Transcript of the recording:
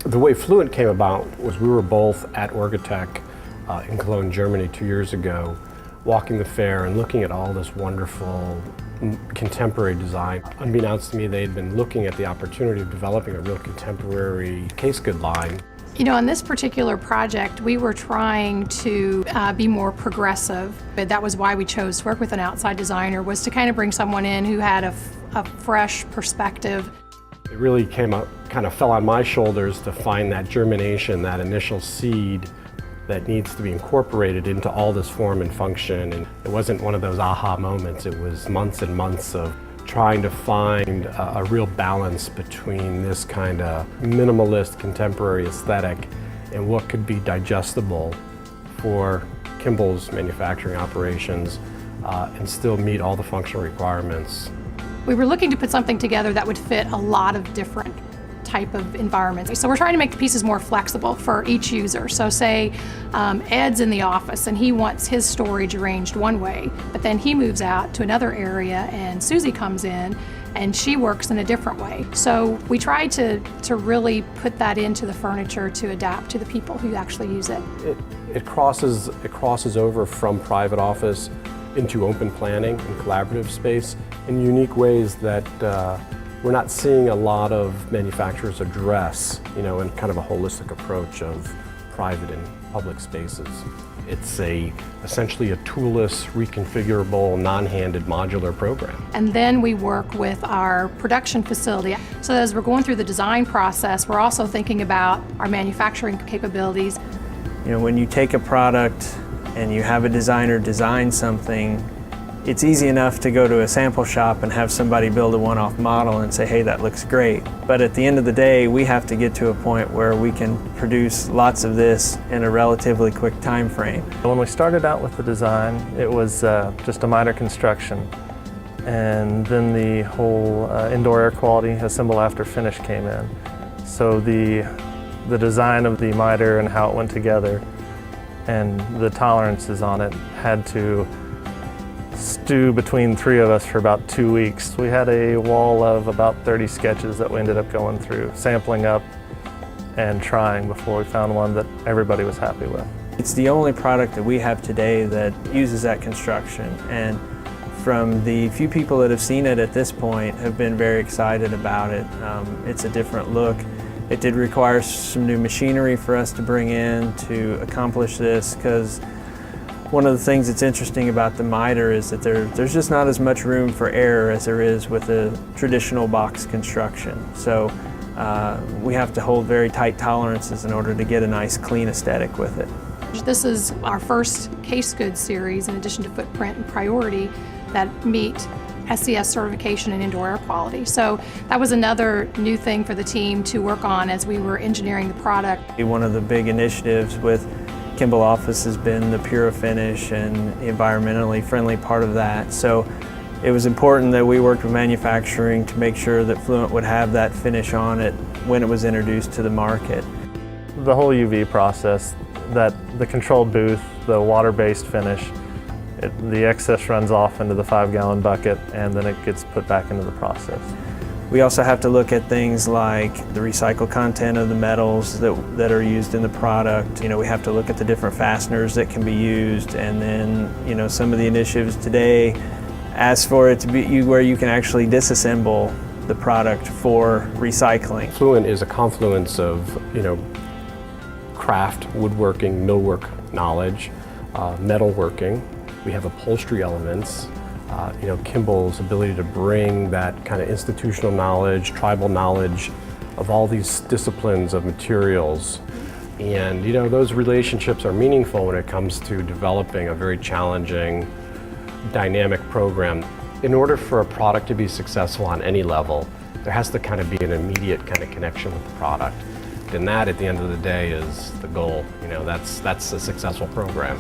The way Fluent came about was we were both at Orgatech in Cologne, Germany 2 years ago, walking the fair and looking at all this wonderful contemporary design. Unbeknownst to me, they had been looking at the opportunity of developing a real contemporary case good line. You know, on this particular project, we were trying to be more progressive. But that was why we chose to work with an outside designer, was to kind of bring someone in who had a fresh perspective. It really kind of fell on my shoulders to find that germination, that initial seed that needs to be incorporated into all this form and function. And it wasn't one of those aha moments. It was months and months of trying to find a real balance between this kind of minimalist contemporary aesthetic and what could be digestible for Kimball's manufacturing operations and still meet all the functional requirements. We were looking to put something together that would fit a lot of different type of environments. So we're trying to make the pieces more flexible for each user. So say Ed's in the office and he wants his storage arranged one way, but then he moves out to another area and Susie comes in and she works in a different way. So we try to really put that into the furniture to adapt to the people who actually use it. It crosses over from private office into open planning and collaborative space in unique ways that we're not seeing a lot of manufacturers address, you know, in kind of a holistic approach of private and public spaces. It's essentially a toolless, reconfigurable, non-handed modular program. And then we work with our production facility. So as we're going through the design process, we're also thinking about our manufacturing capabilities. You know, when you take a product and you have a designer design something, it's easy enough to go to a sample shop and have somebody build a one-off model and say, hey, that looks great. But at the end of the day, we have to get to a point where we can produce lots of this in a relatively quick time frame. When we started out with the design, it was just a miter construction. And then the whole indoor air quality assemble after finish came in. So the design of the miter and how it went together and the tolerances on it had to stew between three of us for about 2 weeks. We had a wall of about 30 sketches that we ended up going through, sampling up and trying before we found one that everybody was happy with. It's the only product that we have today that uses that construction, and from the few people that have seen it at this point have been very excited about it. It's a different look. It did require some new machinery for us to bring in to accomplish this, because one of the things that's interesting about the miter is that there's just not as much room for error as there is with a traditional box construction. So we have to hold very tight tolerances in order to get a nice clean aesthetic with it. This is our first case goods series, in addition to footprint and priority, that meet SCS certification and indoor air quality. So that was another new thing for the team to work on as we were engineering the product. One of the big initiatives with Kimball Office has been the Pura finish and the environmentally friendly part of that. So it was important that we worked with manufacturing to make sure that Fluent would have that finish on it when it was introduced to the market. The whole UV process, the controlled booth, the water-based finish, the excess runs off into the 5-gallon bucket and then it gets put back into the process. We also have to look at things like the recycled content of the metals that are used in the product. You know, we have to look at the different fasteners that can be used, and then, you know, some of the initiatives today ask for it to be where you can actually disassemble the product for recycling. Fluent is a confluence of, you know, craft, woodworking, millwork knowledge, metalworking. We have upholstery elements. You know, Kimball's ability to bring that kind of institutional knowledge, tribal knowledge of all these disciplines of materials. And, you know, those relationships are meaningful when it comes to developing a very challenging, dynamic program. In order for a product to be successful on any level, there has to kind of be an immediate kind of connection with the product. And that, at the end of the day, is the goal. You know, that's a successful program.